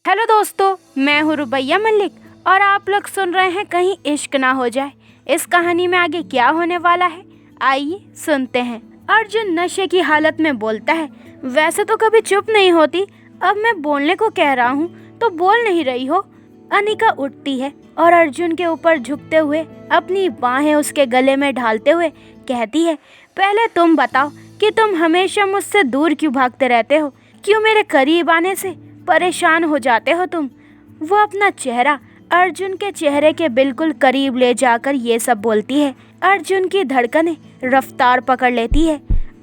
Hello दोस्तों, मैं हूँ रुबैया मलिक और आप लोग सुन रहे हैं कहीं इश्क ना हो जाए। इस कहानी में आगे क्या होने वाला है, आइए सुनते हैं। अर्जुन नशे की हालत में बोलता है, वैसे तो कभी चुप नहीं होती, अब मैं बोलने को कह रहा हूँ तो बोल नहीं रही हो। अनिका उठती है और अर्जुन के ऊपर झुकते हुए अपनी बाहें उसके गले में ढालते हुए कहती है, पहले तुम बताओ कि तुम हमेशा मुझसे दूर क्यों भागते रहते हो, क्यों मेरे करीब आने से परेशान हो जाते हो तुम। वो अपना चेहरा अर्जुन के चेहरे के बिल्कुल करीब ले जाकर ये सब बोलती है। अर्जुन की धड़कनें रफ्तार पकड़ लेती है।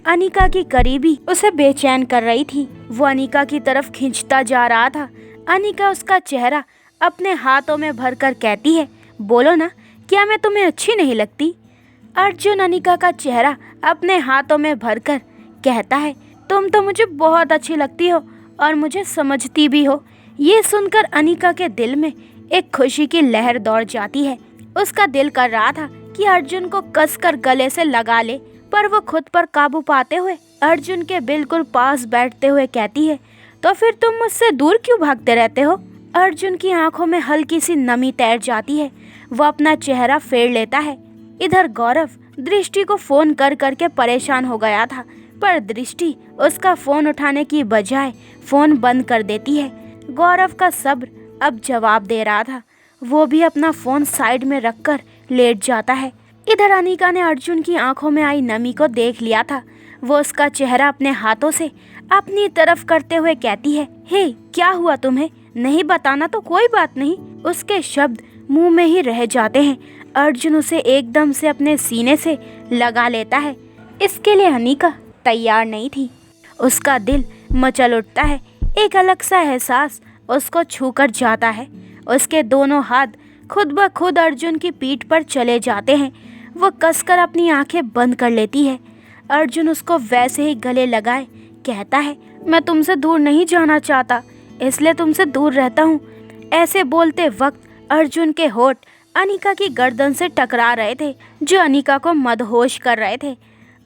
अनिका की करीबी उसे बेचैन कर रही थी। वो अनिका की तरफ खींचता जा रहा था। अनिका उसका चेहरा अपने हाथों में भरकर कहती है, बोलो ना, क्या मैं तुम्हें अच्छी नहीं लगती। अर्जुन अनिका का चेहरा अपने हाथों में भरकर कहता है, तुम तो मुझे बहुत अच्छी लगती हो और मुझे समझती भी हो। ये सुनकर अनिका के दिल में एक खुशी की लहर दौड़ जाती है। उसका दिल कर रहा था कि अर्जुन को कसकर गले से लगा ले, पर वो खुद पर काबू पाते हुए अर्जुन के बिल्कुल पास बैठते हुए कहती है, तो फिर तुम मुझसे दूर क्यों भागते रहते हो। अर्जुन की आंखों में हल्की सी नमी तैर जाती है। वो अपना चेहरा फेर लेता है। इधर गौरव दृष्टि को फोन कर करके परेशान हो गया था, पर दृष्टि उसका फोन उठाने की बजाय फोन बंद कर देती है। गौरव का सब्र अब जवाब दे रहा था। वो भी अपना फोन साइड में रखकर लेट जाता है। इधर अनिका ने अर्जुन की आंखों में आई नमी को देख लिया था। वो उसका चेहरा अपने हाथों से अपनी तरफ करते हुए कहती है, हे क्या हुआ तुम्हें, नहीं बताना तो कोई बात नहीं। उसके शब्द मुंह में ही रह जाते हैं। अर्जुन उसे एकदम से अपने सीने से लगा लेता है। इसके लिए अनिका तैयार नहीं थी। उसका दिल मचल उठता है। एक अलग सा एहसास उसको छूकर जाता है। उसके दोनों हाथ खुद ब खुद अर्जुन की पीठ पर चले जाते हैं। वो कसकर अपनी आंखें बंद कर लेती है। अर्जुन उसको वैसे ही गले लगाए कहता है, मैं तुमसे दूर नहीं जाना चाहता, इसलिए तुमसे दूर रहता हूँ। ऐसे बोलते वक्त अर्जुन के होठ अनिका की गर्दन से टकरा रहे थे, जो अनिका को मदहोश कर रहे थे।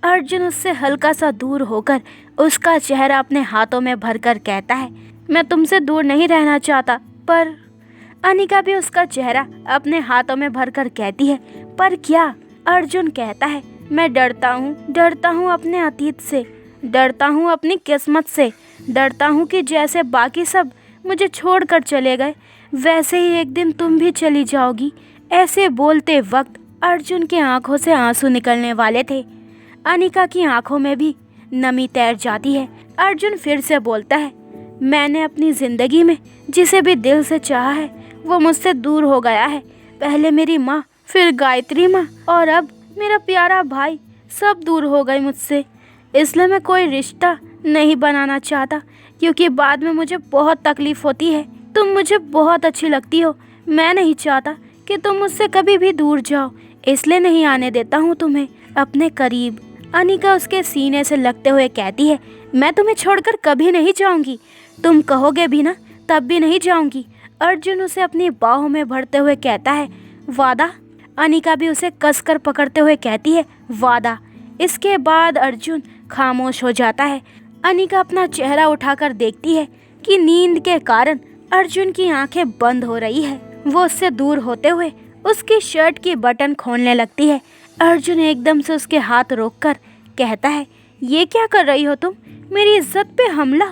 अर्जुन उससे हल्का सा दूर होकर उसका चेहरा अपने हाथों में भरकर कहता है, मैं तुमसे दूर नहीं रहना चाहता, पर अनिका भी उसका चेहरा अपने हाथों में भरकर कहती है, पर क्या। अर्जुन कहता है, मैं डरता हूँ अपने अतीत से, डरता हूँ अपनी किस्मत से, डरता हूँ कि जैसे बाकी सब मुझे छोड़कर चले गए, वैसे ही एक दिन तुम भी चली जाओगी। ऐसे बोलते वक्त अर्जुन की आंखों से आंसू निकलने वाले थे। अनिका की आंखों में भी नमी तैर जाती है। अर्जुन फिर से बोलता है, मैंने अपनी जिंदगी में जिसे भी दिल से चाहा है वो मुझसे दूर हो गया है। पहले मेरी माँ, फिर गायत्री माँ और अब मेरा प्यारा भाई, सब दूर हो गए मुझसे। इसलिए मैं कोई रिश्ता नहीं बनाना चाहता, क्योंकि बाद में मुझे बहुत तकलीफ होती है। तुम मुझे बहुत अच्छी लगती हो, मैं नहीं चाहता कि तुम मुझसे कभी भी दूर जाओ, इसलिए नहीं आने देता हूँ तुम्हें अपने करीब। अनिका उसके सीने से लगते हुए कहती है, मैं तुम्हें छोड़कर कभी नहीं जाऊंगी, तुम कहोगे भी ना तब भी नहीं जाऊंगी। अर्जुन उसे अपनी बाहों में भरते हुए कहता है, वादा। अनिका भी उसे कसकर पकड़ते हुए कहती है, वादा। इसके बाद अर्जुन खामोश हो जाता है। अनिका अपना चेहरा उठाकर देखती है कि नींद के कारण अर्जुन की आंखें बंद हो रही है। वो उससे दूर होते हुए उसकी शर्ट की बटन खोलने लगती है। अर्जुन एकदम से उसके हाथ रोककर कहता है, ये क्या कर रही हो तुम, मेरी इज्जत पे हमला,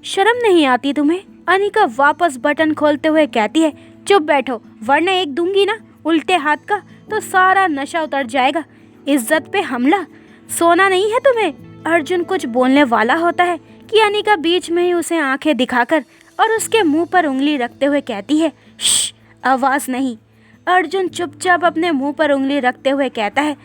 शर्म नहीं आती तुम्हें। अनिका वापस बटन खोलते हुए कहती है, चुप बैठो, वरना एक दूंगी ना उल्टे हाथ का तो सारा नशा उतर जाएगा। इज्जत पे हमला, सोना नहीं है तुम्हें। अर्जुन कुछ बोलने वाला होता है कि अनिका बीच में ही उसे आंखें दिखाकर और उसके मुंह पर उंगली रखते हुए कहती है, श्श, आवाज नहीं। अर्जुन चुपचाप अपने मुंह पर उंगली रखते हुए कहता है,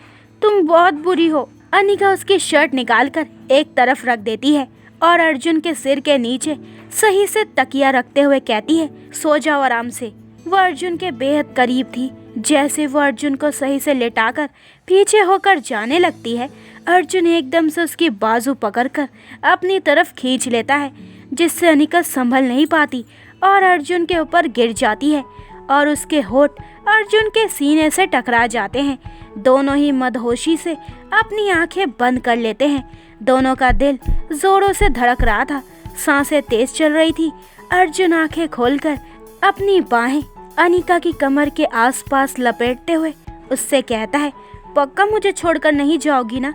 तुम बहुत बुरी हो। अनिका उसकी शर्ट निकालकर एक तरफ रख देती है और अर्जुन के सिर के नीचे सही से तकिया रखते हुए कहती है, सो जाओ आराम से। वो अर्जुन के बेहद करीब थी। जैसे वो अर्जुन को सही से लेटाकर पीछे होकर जाने लगती है, अर्जुन एकदम से उसकी बाजू पकड़कर अपनी तरफ खींच लेता है, जिससे अनिका संभल नहीं पाती और अर्जुन के ऊपर गिर जाती है और उसके होठ अर्जुन के सीने से टकरा जाते हैं। दोनों ही मदहोशी से अपनी आंखें बंद कर लेते हैं। दोनों का दिल जोरों से धड़क रहा था, सांसें तेज चल रही थी। अर्जुन आंखें खोलकर अपनी बाहें अनिका की कमर के आसपास लपेटते हुए उससे कहता है, पक्का मुझे छोड़कर नहीं जाओगी ना?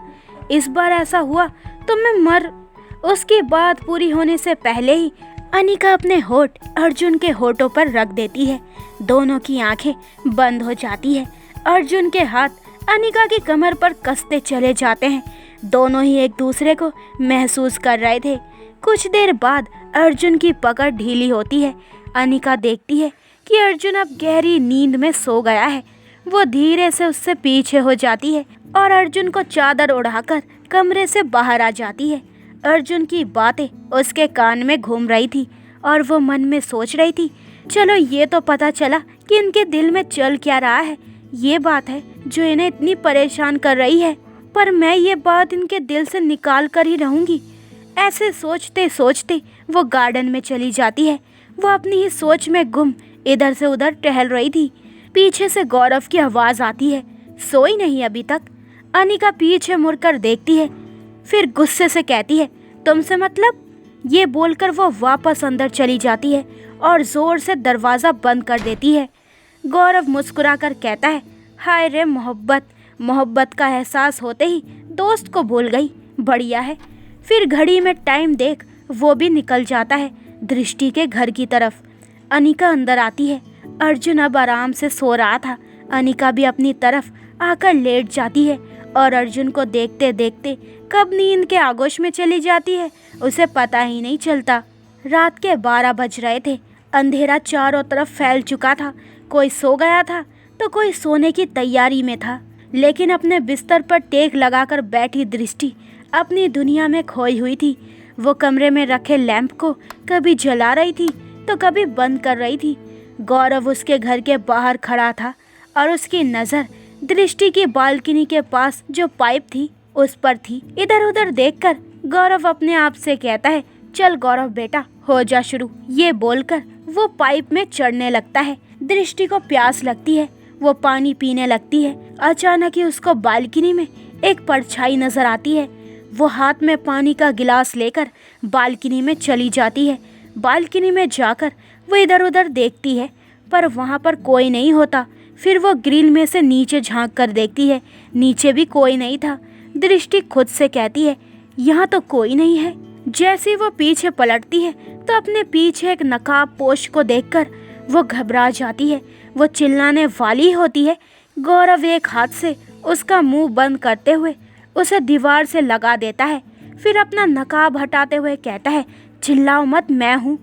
इस बार ऐसा हुआ तो मैं मर। उसकी बात पूरी होने से पहले ही अनिका अपने होठ अर्जुन के होठों पर रख देती है। दोनों की आंखें बंद हो जाती है। अर्जुन के हाथ अनिका की कमर पर कसते चले जाते हैं। दोनों ही एक दूसरे को महसूस कर रहे थे। कुछ देर बाद अर्जुन की पकड़ ढीली होती है। अनिका देखती है कि अर्जुन अब गहरी नींद में सो गया है। वो धीरे से उससे पीछे हो जाती है और अर्जुन को चादर उड़ाकर कमरे से बाहर आ जाती है। अर्जुन की बातें उसके कान में घूम रही थी और वो मन में सोच रही थी, चलो ये तो पता चला कि इनके दिल में चल क्या रहा है। ये बात है जो इन्हें इतनी परेशान कर रही है, पर मैं ये बात इनके दिल से निकाल कर ही रहूंगी। ऐसे सोचते सोचते वो गार्डन में चली जाती है। वो अपनी ही सोच में गुम इधर से उधर टहल रही थी। पीछे से गौरव की आवाज़ आती है, सोई नहीं अभी तक? अनिका पीछे मुड़कर देखती है, फिर गुस्से से कहती है, तुमसे मतलब? ये बोलकर वो वापस अंदर चली जाती है और ज़ोर से दरवाज़ा बंद कर देती है। गौरव मुस्कुराकर कहता है, हाय रे मोहब्बत, मोहब्बत का एहसास होते ही दोस्त को भूल गई, बढ़िया है। फिर घड़ी में टाइम देख वो भी निकल जाता है दृष्टि के घर की तरफ। अनिका अंदर आती है। अर्जुन अब आराम से सो रहा था। अनिका भी अपनी तरफ आकर लेट जाती है और अर्जुन को देखते देखते कब नींद के आगोश में चली जाती है उसे पता ही नहीं चलता। रात के 12 बज रहे थे। अंधेरा चारों तरफ फैल चुका था। कोई सो गया था तो कोई सोने की तैयारी में था, लेकिन अपने बिस्तर पर टेक लगाकर बैठी दृष्टि अपनी दुनिया में खोई हुई थी। वो कमरे में रखे लैंप को कभी जला रही थी तो कभी बंद कर रही थी। गौरव उसके घर के बाहर खड़ा था और उसकी नज़र दृष्टि की बालकनी के पास जो पाइप थी उस पर थी। इधर उधर देखकर गौरव अपने आप से कहता है, चल गौरव बेटा, हो जा शुरू। ये बोलकर वो पाइप में चढ़ने लगता है। दृष्टि को प्यास लगती है, वो पानी पीने लगती है। अचानक ही उसको बालकनी में एक परछाई नजर आती है। वो हाथ में पानी का गिलास लेकर बालकनी में चली जाती है। बालकनी में जाकर वो इधर उधर देखती है पर वहाँ पर कोई नहीं होता। फिर वो ग्रिल में से नीचे झांक कर देखती है, नीचे भी कोई नहीं था। दृष्टि खुद से कहती है, यहाँ तो कोई नहीं है। जैसे वो पीछे पलटती है तो अपने पीछे एक नकाबपोश को देखकर वो घबरा जाती है। वो चिल्लाने वाली होती है। गौरव एक हाथ से उसका मुंह बंद करते हुए उसे दीवार से लगा देता है। फिर अपना नकाब हटाते हुए कहता है, चिल्लाओ मत, मैं हूँ।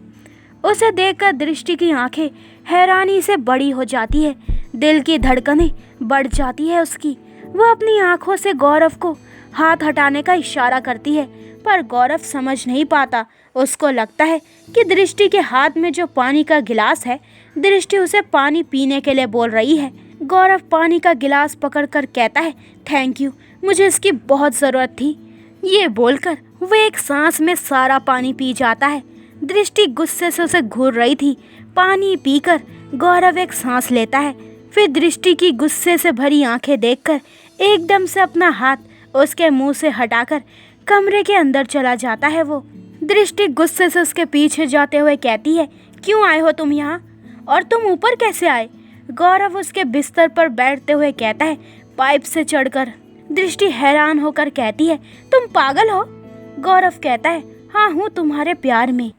उसे देखकर दृष्टि की आंखें हैरानी से बड़ी हो जाती है। दिल की धड़कनें बढ़ जाती है उसकी। वो अपनी आंखों से गौरव को हाथ हटाने का इशारा करती है पर गौरव समझ नहीं पाता। उसको लगता है कि दृष्टि के हाथ में जो पानी का गिलास है, दृष्टि उसे पानी पीने के लिए बोल रही है। गौरव पानी का गिलास पकड़कर कहता है, थैंक यू, मुझे इसकी बहुत ज़रूरत थी। ये बोलकर वो एक सांस में सारा पानी पी जाता है। दृष्टि गुस्से से उसे घूर रही थी। पानी पीकर गौरव एक सांस लेता है। फिर दृष्टि की गुस्से से भरी आंखें देखकर एकदम से अपना हाथ उसके मुंह से हटाकर कमरे के अंदर चला जाता है। वो दृष्टि गुस्से से उसके पीछे जाते हुए कहती है, क्यों आए हो तुम यहाँ, और तुम ऊपर कैसे आए? गौरव उसके बिस्तर पर बैठते हुए कहता है, पाइप से चढ़कर। दृष्टि हैरान होकर कहती है, तुम पागल हो? गौरव कहता है, हाँ हूँ तुम्हारे प्यार में।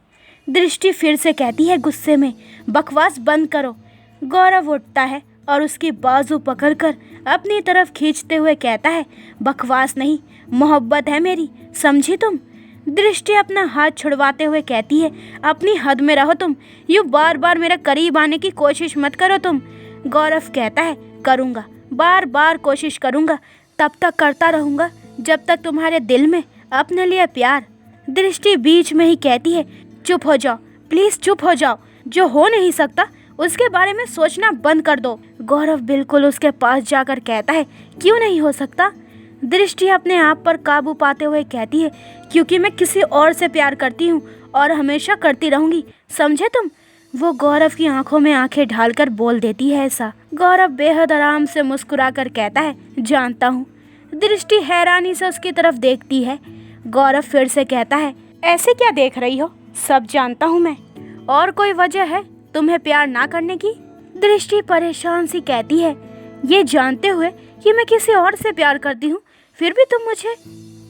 दृष्टि फिर से कहती है गुस्से में, बकवास बंद करो। गौरव उठता है और उसकी बाजू पकड़कर अपनी तरफ खींचते हुए कहता है, बकवास नहीं, मोहब्बत है मेरी, समझी तुम? दृष्टि अपना हाथ छुड़वाते हुए कहती है, अपनी हद में रहो तुम, यूँ बार बार मेरे करीब आने की कोशिश मत करो तुम। गौरव कहता है, करूँगा, बार बार कोशिश करूँगा, तब तक करता रहूँगा जब तक तुम्हारे दिल में अपने लिए प्यार। दृष्टि बीच में ही कहती है, चुप हो जाओ प्लीज़, चुप हो जाओ, जो हो नहीं सकता उसके बारे में सोचना बंद कर दो। गौरव बिल्कुल उसके पास जाकर कहता है, क्यों नहीं हो सकता? दृष्टि अपने आप पर काबू पाते हुए कहती है, क्योंकि मैं किसी और से प्यार करती हूँ और हमेशा करती रहूँगी, समझे तुम? वो गौरव की आंखों में आंखें ढालकर बोल देती है ऐसा। गौरव बेहद आराम से मुस्कुराकर कहता है, जानता हूँ। दृष्टि हैरानी से उसकी तरफ देखती है। गौरव फिर से कहता है, ऐसे क्या देख रही हो, सब जानता हूँ मैं। और कोई वजह है तुम्हें प्यार ना करने की? दृष्टि परेशान सी कहती है, ये जानते हुए कि मैं किसी और से प्यार करती हूँ, फिर भी तुम मुझे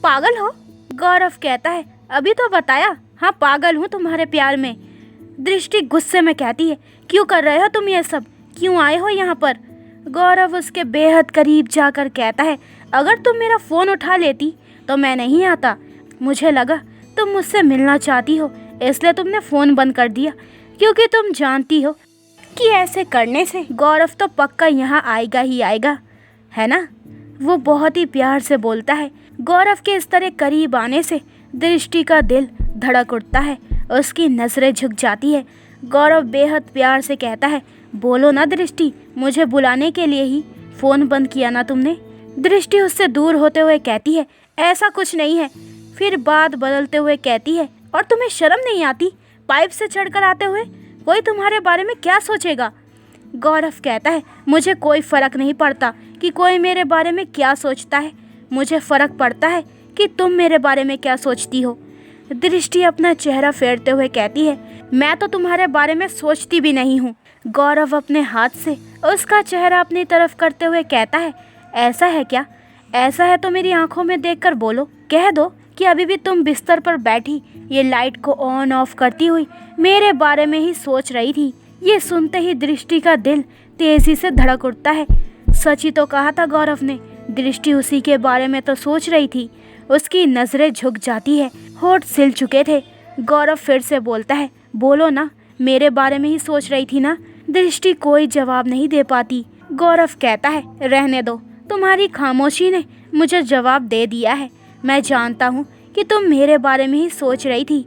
पागल हो? गौरव कहता है, अभी तो बताया, हाँ पागल हूँ तुम्हारे प्यार में। दृष्टि गुस्से में कहती है, क्यों कर रहे हो तुम ये सब, क्यों आए हो यहाँ पर? गौरव उसके बेहद करीब जाकर कहता है, अगर तुम मेरा फ़ोन उठा लेती तो मैं नहीं आता। मुझे लगा तुम मुझसे मिलना चाहती हो, इसलिए तुमने फ़ोन बंद कर दिया, क्योंकि तुम जानती हो कि ऐसे करने से गौरव तो पक्का यहाँ आएगा ही आएगा, है ना? वो बहुत ही प्यार से बोलता है। गौरव के इस तरह करीब आने से दृष्टि का दिल धड़क उठता है, उसकी नज़रें झुक जाती है। गौरव बेहद प्यार से कहता है, बोलो ना दृष्टि, मुझे बुलाने के लिए ही फ़ोन बंद किया ना तुमने? दृष्टि उससे दूर होते हुए कहती है, ऐसा कुछ नहीं है। फिर बात बदलते हुए कहती है, और तुम्हें शर्म नहीं आती पाइप से चढ़कर आते हुए? कोई तुम्हारे बारे में क्या सोचेगा? गौरव कहता है, मुझे कोई फ़र्क नहीं पड़ता कि कोई मेरे बारे में क्या सोचता है, मुझे फ़र्क पड़ता है कि तुम मेरे बारे में क्या सोचती हो। दृष्टि अपना चेहरा फेरते हुए कहती है, मैं तो तुम्हारे बारे में सोचती भी नहीं हूँ। गौरव अपने हाथ से उसका चेहरा अपनी तरफ करते हुए कहता है, ऐसा है क्या? ऐसा है तो मेरी आंखों में देखकर बोलो, कह दो कि अभी भी तुम बिस्तर पर बैठी ये लाइट को ऑन ऑफ करती हुई मेरे बारे में ही सोच रही थी। ये सुनते ही दृष्टि का दिल तेजी से धड़क उठता है। सच ही तो कहा था गौरव ने, दृष्टि उसी के बारे में तो सोच रही थी। उसकी नज़रें झुक जाती है, होठ सिल चुके थे। गौरव फिर से बोलता है, बोलो ना, मेरे बारे में ही सोच रही थी ना? दृष्टि कोई जवाब नहीं दे पाती। गौरव कहता है, रहने दो, तुम्हारी खामोशी ने मुझे जवाब दे दिया है। मैं जानता हूँ कि तुम मेरे बारे में ही सोच रही थी।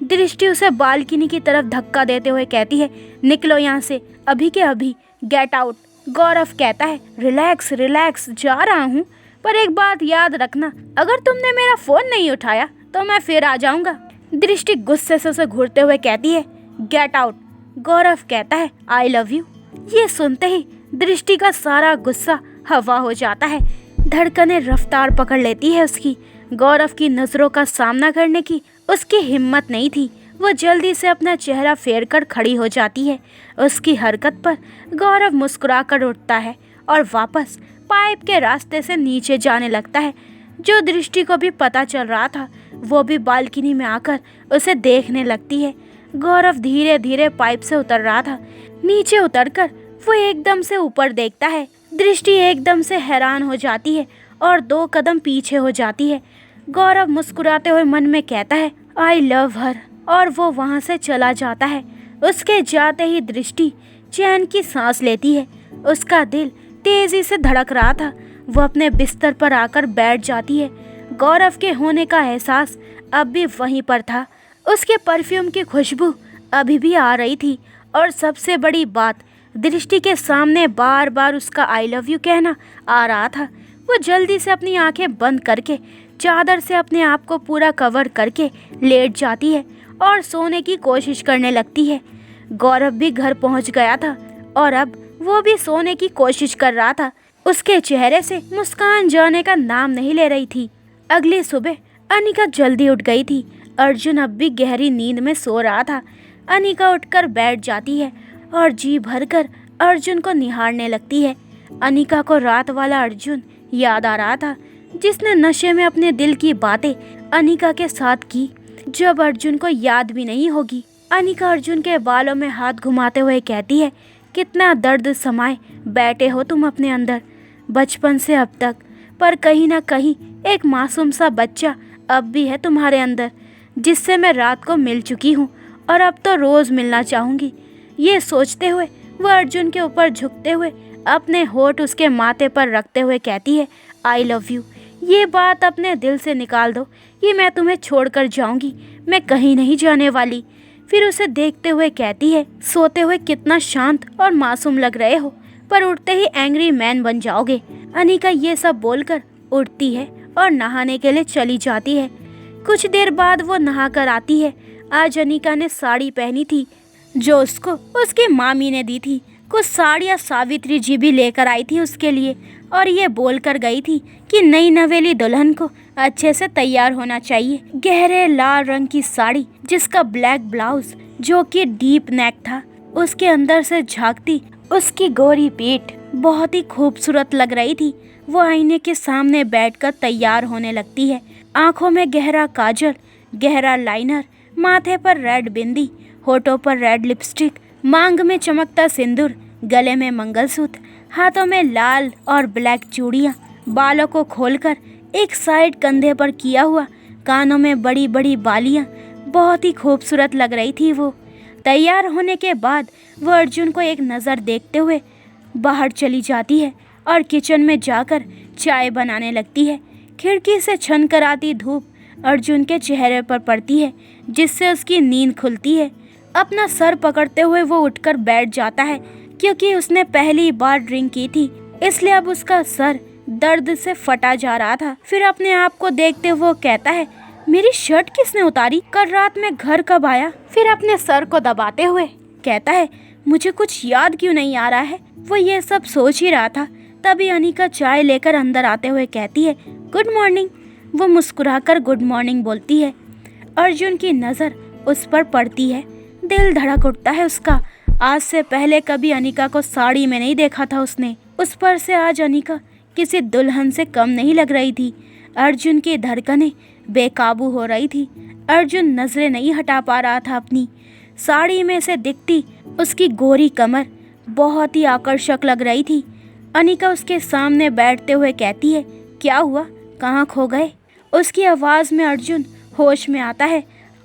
दृष्टि उसे बालकनी की तरफ धक्का देते हुए कहती है, निकलो यहाँ से, अभी के अभी, गेट आउट। गौरव कहता है, रिलैक्स रिलैक्स, जा रहा हूँ, पर एक बात याद रखना, अगर तुमने मेरा फ़ोन नहीं उठाया तो मैं फिर आ जाऊँगा। दृष्टि गुस्से से उसे घूरते हुए कहती है, गेट आउट। गौरव कहता है, आई लव यू। ये सुनते ही दृष्टि का सारा गुस्सा हवा हो जाता है। धड़कनें रफ्तार पकड़ लेती है उसकी। गौरव की नज़रों का सामना करने की उसकी हिम्मत नहीं थी। वो जल्दी से अपना चेहरा फेर कर खड़ी हो जाती है। उसकी हरकत पर गौरव मुस्कुरा कर उठता है और वापस पाइप के रास्ते से नीचे जाने लगता है। जो दृष्टि को भी पता चल रहा था, वो भी बालकनी में आकर उसे देखने लगती है। गौरव धीरे धीरे पाइप से उतर रहा था। नीचे उतरकर वो एकदम से ऊपर देखता है। दृष्टि एकदम से हैरान हो जाती है और 2 कदम पीछे हो जाती है। गौरव मुस्कुराते हुए मन में कहता है, आई लव हर, और वो वहाँ से चला जाता है। उसके जाते ही दृष्टि चैन की सांस लेती है। उसका दिल तेजी से धड़क रहा था। वो अपने बिस्तर पर आकर बैठ जाती है। गौरव के होने का एहसास अब भी वहीं पर था। उसके परफ्यूम की खुशबू अभी भी आ रही थी, और सबसे बड़ी बात, दृष्टि के सामने बार बार उसका आई लव यू कहना आ रहा था। वो जल्दी से अपनी आंखें बंद करके चादर से अपने आप को पूरा कवर करके लेट जाती है और सोने की कोशिश करने लगती है। गौरव भी घर पहुंच गया था और अब वो भी सोने की कोशिश कर रहा था। उसके चेहरे से मुस्कान जाने का नाम नहीं ले रही थी। अगली सुबह अनिका जल्दी उठ गई थी। अर्जुन अब भी गहरी नींद में सो रहा था। अनिका उठकर बैठ जाती है और जी भरकर अर्जुन को निहारने लगती है। अनिका को रात वाला अर्जुन याद आ रहा था, जिसने नशे में अपने दिल की बातें अनिका के साथ की, जब अर्जुन को याद भी नहीं होगी। अनिका अर्जुन के बालों में हाथ घुमाते हुए कहती है, कितना दर्द समाए बैठे हो तुम अपने अंदर, बचपन से अब तक, पर कहीं ना कहीं एक मासूम सा बच्चा अब भी है तुम्हारे अंदर, जिससे मैं रात को मिल चुकी हूँ और अब तो रोज़ मिलना चाहूँगी। ये सोचते हुए वह अर्जुन के ऊपर झुकते हुए अपने होठ उसके माथे पर रखते हुए कहती है, आई लव यू। ये बात अपने दिल से निकाल दो कि मैं तुम्हें छोड़कर जाऊंगी, मैं कहीं नहीं जाने वाली। फिर उसे देखते हुए कहती है, सोते हुए कितना शांत और मासूम लग रहे हो, पर उठते ही एंग्री मैन बन जाओगे। अनिका ये सब बोलकर उठती है और नहाने के लिए चली जाती है। कुछ देर बाद वो नहा कर आती है। आज अनिका ने साड़ी पहनी थी जो उसको उसकी मामी ने दी थी। कुछ साड़ियाँ सावित्री जी भी लेकर आई थी उसके लिए, और ये बोलकर गई थी कि नई नवेली दुल्हन को अच्छे से तैयार होना चाहिए। गहरे लाल रंग की साड़ी जिसका ब्लैक ब्लाउज जो कि डीप नेक था। उसके अंदर से झांकती उसकी गोरी पीठ बहुत ही खूबसूरत लग रही थी। वो आईने के सामने बैठकर तैयार होने लगती है। आंखों में गहरा काजल, गहरा लाइनर, माथे पर रेड बिंदी, होठों पर रेड लिपस्टिक, मांग में चमकता सिंदूर, गले में मंगलसूत्र, हाथों में लाल और ब्लैक चूड़ियाँ, बालों को खोलकर एक साइड कंधे पर किया हुआ, कानों में बड़ी बड़ी बालियाँ। बहुत ही खूबसूरत लग रही थी वो। तैयार होने के बाद वो अर्जुन को एक नज़र देखते हुए बाहर चली जाती है और किचन में जाकर चाय बनाने लगती है। खिड़की से छन कर आती धूप अर्जुन के चेहरे पर पड़ती है, जिससे उसकी नींद खुलती है। अपना सर पकड़ते हुए वो उठकर बैठ जाता है। क्योंकि उसने पहली बार ड्रिंक की थी, इसलिए अब उसका सर दर्द से फटा जा रहा था। फिर अपने आप को देखते हुए वो कहता है, मेरी शर्ट किसने उतारी? कल रात में घर कब आया? फिर अपने सर को दबाते हुए कहता है, मुझे कुछ याद क्यों नहीं आ रहा है? वो ये सब सोच ही रहा था, तभी अनिका चाय लेकर अंदर आते हुए कहती है, गुड मॉर्निंग। वो मुस्कुराकर गुड मॉर्निंग बोलती है। अर्जुन की नज़र उस पर पड़ती है। दिल धड़क उठता है उसका। आज से पहले कभी अनिका को साड़ी में नहीं देखा था उसने। उस पर से आज अनिका किसी दुल्हन से कम नहीं लग रही थी। अर्जुन की धड़कनें बेकाबू हो रही थी। अर्जुन नजरें नहीं हटा पा रहा था अपनी। साड़ी में से दिखती उसकी गोरी कमर बहुत ही आकर्षक लग रही थी। अनिका उसके सामने बैठते हुए कहती है, क्या हुआ? कहाँ खो गए? उसकी आवाज़ में अर्जुन होश में आता है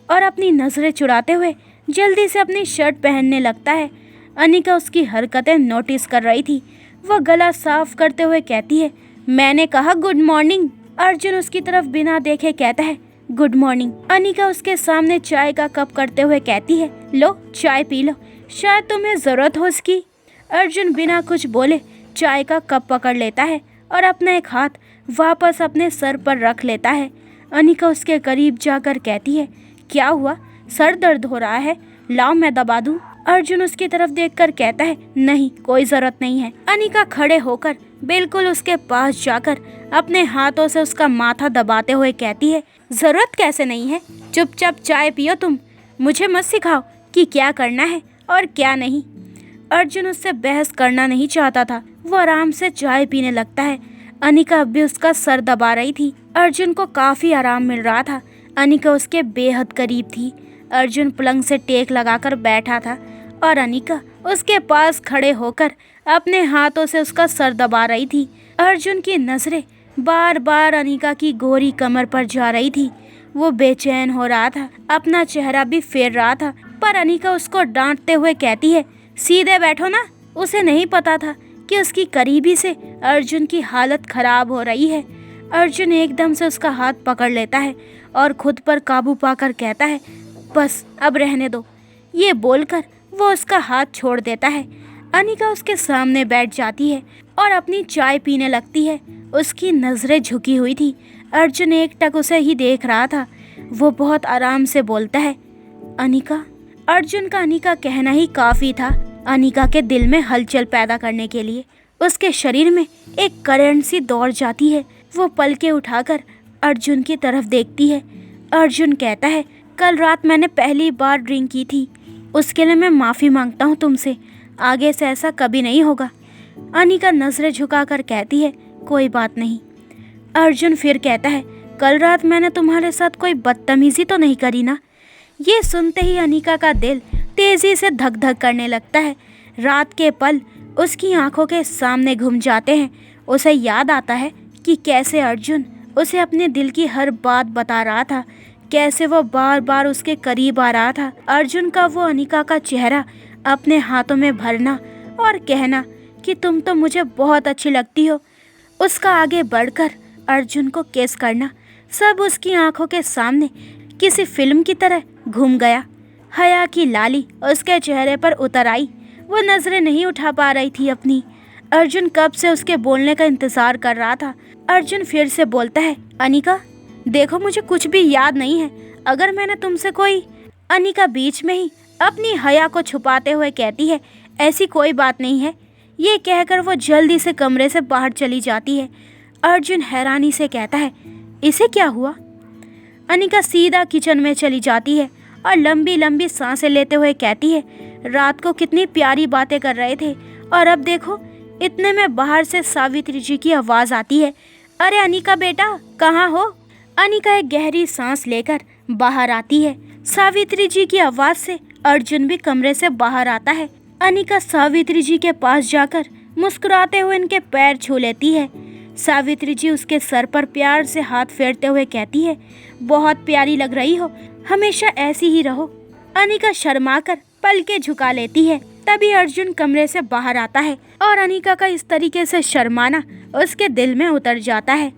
और अपनी नज़रें चुराते हुए जल्दी से अपनी शर्ट पहनने लगता है। अनिका उसकी हरकतें नोटिस कर रही थी। वह गला साफ करते हुए कहती है, मैंने कहा गुड मॉर्निंग। अर्जुन उसकी तरफ बिना देखे कहता है, गुड मॉर्निंग। अनिका उसके सामने चाय का कप करते हुए कहती है, लो चाय पी लो, शायद तुम्हें ज़रूरत हो इसकी। अर्जुन बिना कुछ बोले चाय का कप पकड़ लेता है और अपना एक हाथ वापस अपने सर पर रख लेता है। अनिका उसके करीब जाकर कहती है, क्या हुआ? सर दर्द हो रहा है? लाओ मैं दबा दूं। अर्जुन उसकी तरफ देखकर कहता है, नहीं कोई ज़रूरत नहीं है। अनिका खड़े होकर बिल्कुल उसके पास जाकर अपने हाथों से उसका माथा दबाते हुए कहती है, ज़रूरत कैसे नहीं है? चुपचाप चाय पियो तुम, मुझे मत सिखाओ कि क्या करना है और क्या नहीं। अर्जुन उससे बहस करना नहीं चाहता था। वो आराम से चाय पीने लगता है। अनिका अब भी उसका सर दबा रही थी। अर्जुन को काफ़ी आराम मिल रहा था। अनिका उसके बेहद करीब थी। अर्जुन पलंग से टेक लगाकर बैठा था और अनिका उसके पास खड़े होकर अपने हाथों से उसका सर दबा रही थी। अर्जुन की नज़रें बार बार अनिका की गोरी कमर पर जा रही थी। वो बेचैन हो रहा था, अपना चेहरा भी फेर रहा था, पर अनिका उसको डांटते हुए कहती है, सीधे बैठो ना। उसे नहीं पता था कि उसकी करीबी से अर्जुन की हालत खराब हो रही है। अर्जुन एकदम से उसका हाथ पकड़ लेता है और खुद पर काबू पाकर कहता है, बस अब रहने दो। ये बोलकर वो उसका हाथ छोड़ देता है। अनिका उसके सामने बैठ जाती है और अपनी चाय पीने लगती है। उसकी नज़रें झुकी हुई थी। अर्जुन एकटक उसे ही देख रहा था। वो बहुत आराम से बोलता है, अनिका। अर्जुन का अनिका कहना ही काफ़ी था अनिका के दिल में हलचल पैदा करने के लिए। उसके शरीर में एक करंट सी दौड़ जाती है। वो पलके उठाकर अर्जुन की तरफ देखती है। अर्जुन कहता है, कल रात मैंने पहली बार ड्रिंक की थी, उसके लिए मैं माफ़ी मांगता हूँ तुमसे। आगे से ऐसा कभी नहीं होगा। अनिका नज़रें झुकाकर कहती है, कोई बात नहीं। अर्जुन फिर कहता है, कल रात मैंने तुम्हारे साथ कोई बदतमीज़ी तो नहीं करी ना? ये सुनते ही अनिका का दिल तेज़ी से धक धक करने लगता है। रात के पल उसकी आंखों के सामने घूम जाते हैं। उसे याद आता है कि कैसे अर्जुन उसे अपने दिल की हर बात बता रहा था, कैसे वो बार बार उसके करीब आ रहा था। अर्जुन का वो अनिका का चेहरा अपने हाथों में भरना और कहना कि तुम तो मुझे बहुत अच्छी लगती हो, उसका आगे बढ़कर अर्जुन को किस करना, सब उसकी आंखों के सामने किसी फिल्म की तरह घूम गया। हया की लाली उसके चेहरे पर उतर आई। वो नज़रें नहीं उठा पा रही थी अपनी। अर्जुन कब से उसके बोलने का इंतज़ार कर रहा था। अर्जुन फिर से बोलता है, अनिका देखो, मुझे कुछ भी याद नहीं है अगर मैंने तुमसे कोई। अनिका बीच में ही अपनी हया को छुपाते हुए कहती है, ऐसी कोई बात नहीं है। ये कहकर वो जल्दी से कमरे से बाहर चली जाती है। अर्जुन हैरानी से कहता है, इसे क्या हुआ? अनिका सीधा किचन में चली जाती है और लंबी लंबी सांसें लेते हुए कहती है, रात को कितनी प्यारी बातें कर रहे थे और अब देखो। इतने में बाहर से सावित्री जी की आवाज़ आती है, अरे अनिका बेटा, कहाँ हो? अनिका एक गहरी सांस लेकर बाहर आती है। सावित्री जी की आवाज़ से अर्जुन भी कमरे से बाहर आता है। अनिका सावित्री जी के पास जाकर मुस्कुराते हुए इनके पैर छू लेती है। सावित्री जी उसके सर पर प्यार से हाथ फेरते हुए कहती है, बहुत प्यारी लग रही हो, हमेशा ऐसी ही रहो। अनिका शर्माकर पलकें झुका लेती है। तभी अर्जुन कमरे से बाहर आता है और अनिका का इस तरीके से शर्माना उसके दिल में उतर जाता है।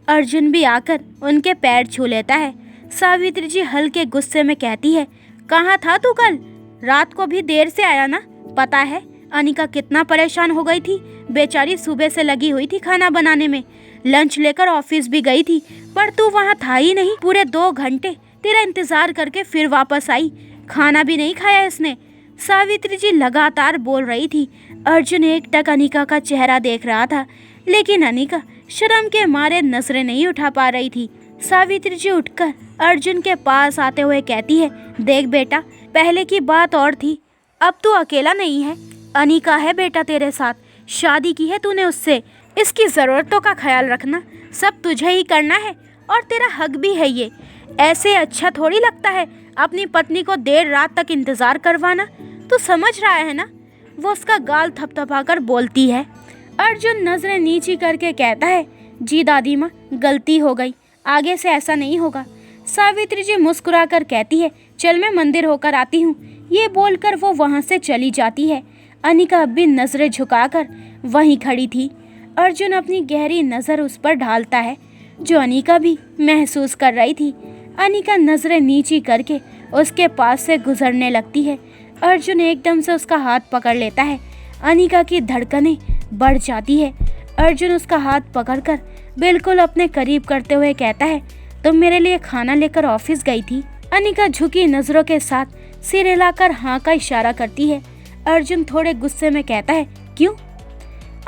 अर्जुन भी आकर उनके पैर छू लेता है। सावित्री जी हल्के गुस्से में कहती है, कहाँ था तू कल? रात को भी देर से आया ना? पता है अनिका कितना परेशान हो गई थी, बेचारी सुबह से लगी हुई थी खाना बनाने में, लंच लेकर ऑफिस भी गई थी, पर तू वहाँ था ही नहीं। पूरे 2 घंटे तेरा इंतजार करके फिर वापस आई, खाना भी नहीं खाया इसने। सावित्री जी लगातार बोल रही थी। अर्जुन एकटक अनिका का चेहरा देख रहा था, लेकिन अनिका शर्म के मारे नजरें नहीं उठा पा रही थी। सावित्री जी उठकर अर्जुन के पास आते हुए कहती है, देख बेटा, पहले की बात और थी, अब तू अकेला नहीं है, अनिका है बेटा तेरे साथ, शादी की है तूने उससे, इसकी ज़रूरतों का ख्याल रखना सब तुझे ही करना है और तेरा हक भी है ये। ऐसे अच्छा थोड़ी लगता है अपनी पत्नी को देर रात तक इंतज़ार करवाना, तू समझ रहा है ना? वो उसका गाल थपथपाकर बोलती है। अर्जुन नज़रें नीची करके कहता है, जी दादी माँ, गलती हो गई, आगे से ऐसा नहीं होगा। सावित्री जी मुस्कुरा कर कहती है, चल मैं मंदिर होकर आती हूँ। ये बोलकर वो वहाँ से चली जाती है। अनिका अब भी नज़रें झुकाकर वहीं खड़ी थी। अर्जुन अपनी गहरी नज़र उस पर ढालता है, जो अनिका भी महसूस कर रही थी। अनिका नज़रें नीची करके उसके पास से गुजरने लगती है। अर्जुन एकदम से उसका हाथ पकड़ लेता है। अनिका की धड़कनें बढ़ जाती है। अर्जुन उसका हाथ पकड़कर बिल्कुल अपने करीब करते हुए कहता है, तुम मेरे लिए खाना लेकर ऑफिस गई थी? अनिका झुकी नज़रों के साथ सिर हिलाकर हाँ का इशारा करती है। अर्जुन थोड़े गुस्से में कहता है, क्यों?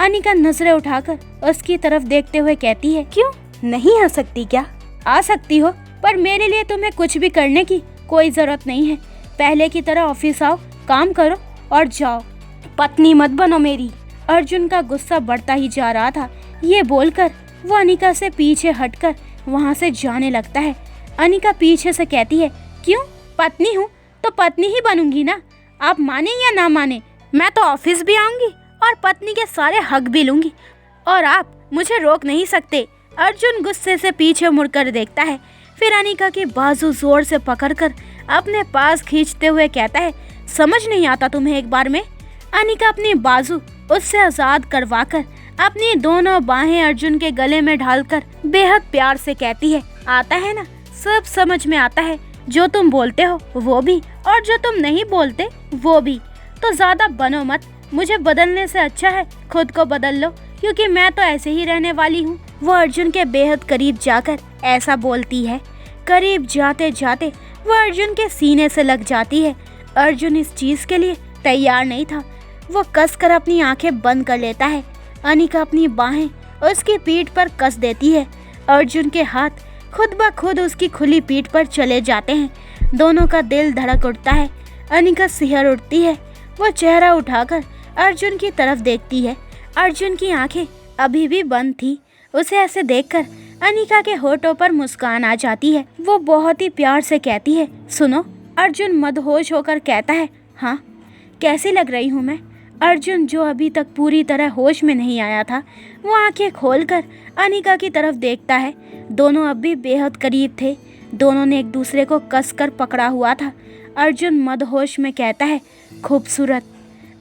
अनिका नजरें उठाकर उसकी तरफ देखते हुए कहती है, क्यों नहीं आ सकती क्या? आ सकती हो, पर मेरे लिए तुम्हें कुछ भी करने की कोई जरूरत नहीं है। पहले की तरह ऑफिस आओ, काम करो और जाओ, पत्नी मत बनो मेरी। अर्जुन का गुस्सा बढ़ता ही जा रहा था। ये बोलकर वो अनिका से पीछे हटकर वहाँ से जाने लगता है। अनिका पीछे से कहती है, क्यों? पत्नी हूँ तो पत्नी ही बनूंगी ना, आप माने या ना माने, मैं तो ऑफिस भी आऊंगी और पत्नी के सारे हक भी लूंगी और आप मुझे रोक नहीं सकते। अर्जुन गुस्से से पीछे मुड़कर देखता है, फिर अनिका की बाजू जोर से पकड़कर अपने पास खींचते हुए कहता है, समझ नहीं आता तुम्हें एक बार में? अनिका अपनी बाजू उससे आज़ाद करवाकर अपनी दोनों बाहें अर्जुन के गले में ढालकर बेहद प्यार से कहती है, आता है ना, सब समझ में आता है, जो तुम बोलते हो वो भी और जो तुम नहीं बोलते वो भी। तो ज़्यादा बनो मत, मुझे बदलने से अच्छा है खुद को बदल लो, क्योंकि मैं तो ऐसे ही रहने वाली हूँ। वो अर्जुन के बेहद करीब जाकर ऐसा बोलती है। करीब जाते जाते वो अर्जुन के सीने से लग जाती है। अर्जुन इस चीज़ के लिए तैयार नहीं था। वो कसकर अपनी आंखें बंद कर लेता है। अनिका अपनी बाहें उसकी पीठ पर कस देती है। अर्जुन के हाथ खुद ब खुद उसकी खुली पीठ पर चले जाते हैं। दोनों का दिल धड़क उठता है। अनिका सिहर उठती है। वो चेहरा उठाकर अर्जुन की तरफ देखती है। अर्जुन की आंखें अभी भी बंद थी। उसे ऐसे देखकर अनिका के होठों पर मुस्कान आ जाती है। वो बहुत ही प्यार से कहती है, सुनो। अर्जुन मदहोश होकर कहता है, हाँ कैसी लग रही हूँ मैं? अर्जुन, जो अभी तक पूरी तरह होश में नहीं आया था, वो आंखें खोलकर अनिका की तरफ देखता है। दोनों अब भी बेहद करीब थे। दोनों ने एक दूसरे को कसकर पकड़ा हुआ था। अर्जुन मदहोश में कहता है, खूबसूरत।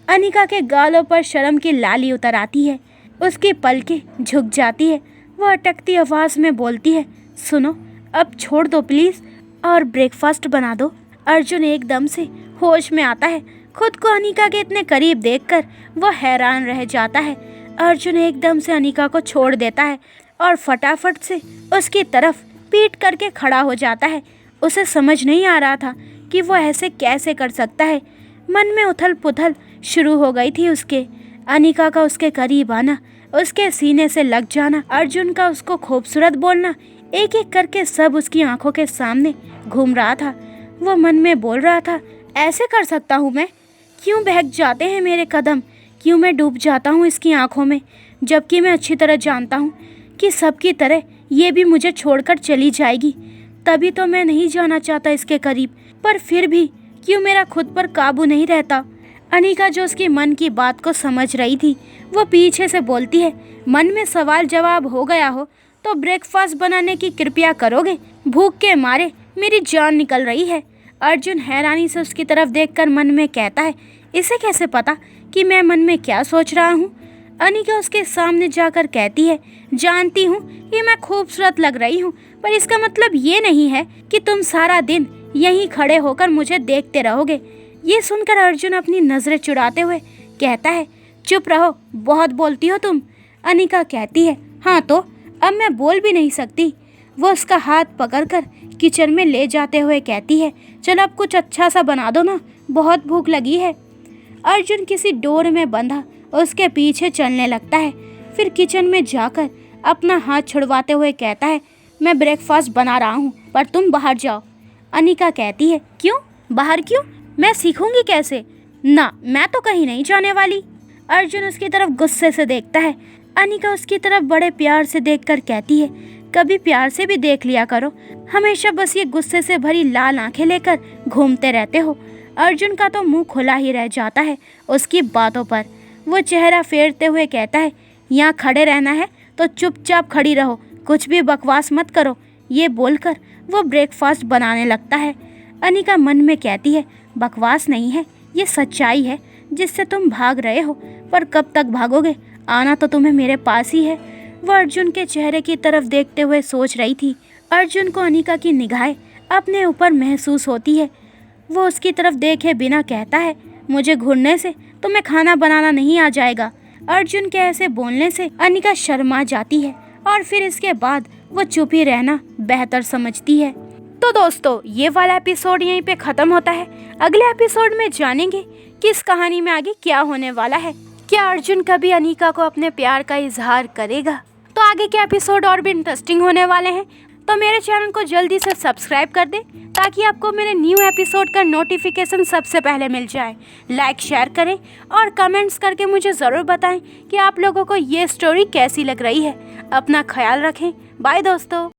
अनिका के गालों पर शर्म की लाली उतर आती है। उसकी पलकें झुक जाती है। वह अटकती आवाज़ में बोलती है, सुनो, अब छोड़ दो प्लीज़ और ब्रेकफास्ट बना दो। अर्जुन एकदम से होश में आता है। खुद को अनिका के इतने करीब देखकर वह हैरान रह जाता है। अर्जुन एकदम से अनिका को छोड़ देता है और फटाफट से उसकी तरफ पीट करके खड़ा हो जाता है। उसे समझ नहीं आ रहा था कि वह ऐसे कैसे कर सकता है। मन में उथल पुथल शुरू हो गई थी उसके। अनिका का उसके करीब आना, उसके सीने से लग जाना, अर्जुन का उसको खूबसूरत बोलना, एक एक करके सब उसकी आंखों के सामने घूम रहा था। वो मन में बोल रहा था, ऐसे कर सकता हूँ मैं? क्यों बहक जाते हैं मेरे कदम? क्यों मैं डूब जाता हूँ इसकी आंखों में? जबकि मैं अच्छी तरह जानता हूँ कि सबकी तरह ये भी मुझे छोड़कर चली जाएगी। तभी तो मैं नहीं जाना चाहता इसके करीब, पर फिर भी क्यों मेरा खुद पर काबू नहीं रहता। अनिका, जो उसकी मन की बात को समझ रही थी, वो पीछे से बोलती है, मन में सवाल जवाब हो गया हो तो ब्रेकफास्ट बनाने की कृपया करोगे? भूख के मारे मेरी जान निकल रही है। अर्जुन हैरानी से उसकी तरफ देखकर मन में कहता है, इसे कैसे पता कि मैं मन में क्या सोच रहा हूँ? अनिका उसके सामने जाकर कहती है, जानती हूँ कि मैं खूबसूरत लग रही हूँ, पर इसका मतलब ये नहीं है कि तुम सारा दिन यहीं खड़े होकर मुझे देखते रहोगे। ये सुनकर अर्जुन अपनी नजरें चुराते हुए कहता है, चुप रहो, बहुत बोलती हो तुम। अनिका कहती है, हाँ तो अब मैं बोल भी नहीं सकती। वो उसका हाथ पकड़कर किचन में ले जाते हुए कहती है, चलो अब कुछ अच्छा सा बना दो ना, बहुत भूख लगी है। अर्जुन किसी डोर में बंधा उसके पीछे चलने लगता है। फिर किचन में जाकर अपना हाथ छुड़वाते हुए कहता है, मैं ब्रेकफास्ट बना रहा हूँ, पर तुम बाहर जाओ। अनिका कहती है, क्यों? बाहर क्यों? मैं सीखूंगी कैसे? ना, मैं तो कहीं नहीं जाने वाली। अर्जुन उसकी तरफ गुस्से से देखता है। अनिका उसकी तरफ बड़े प्यार से देखकर कहती है, कभी प्यार से भी देख लिया करो, हमेशा बस ये गुस्से से भरी लाल आंखें लेकर घूमते रहते हो। अर्जुन का तो मुंह खुला ही रह जाता है उसकी बातों पर। वो चेहरा फेरते हुए कहता है, यहाँ खड़े रहना है तो चुपचाप खड़ी रहो, कुछ भी बकवास मत करो। ये बोलकर वो ब्रेकफास्ट बनाने लगता है। अनिका मन में कहती है, बकवास नहीं है, ये सच्चाई है जिससे तुम भाग रहे हो, पर कब तक भागोगे? आना तो तुम्हें मेरे पास ही है। वह अर्जुन के चेहरे की तरफ देखते हुए सोच रही थी। अर्जुन को अनिका की निगाहें अपने ऊपर महसूस होती है। वो उसकी तरफ देखे बिना कहता है, मुझे घूरने से तुम्हें खाना बनाना नहीं आ जाएगा। अर्जुन के ऐसे बोलने से अनिका शर्मा जाती है और फिर इसके बाद वो चुप ही रहना बेहतर समझती है। तो दोस्तों, ये वाला एपिसोड यहीं पे खत्म होता है। अगले एपिसोड में जानेंगे कि इस कहानी में आगे क्या होने वाला है। क्या अर्जुन कभी अनिका को अपने प्यार का इजहार करेगा? तो आगे के एपिसोड और भी इंटरेस्टिंग होने वाले हैं, तो मेरे चैनल को जल्दी से सब्सक्राइब कर दें ताकि आपको मेरे न्यू एपिसोड का नोटिफिकेशन सबसे पहले मिल जाए। लाइक शेयर करें और कमेंट्स करके मुझे ज़रूर बताएं कि आप लोगों को ये स्टोरी कैसी लग रही है। अपना ख्याल रखें। बाय दोस्तों।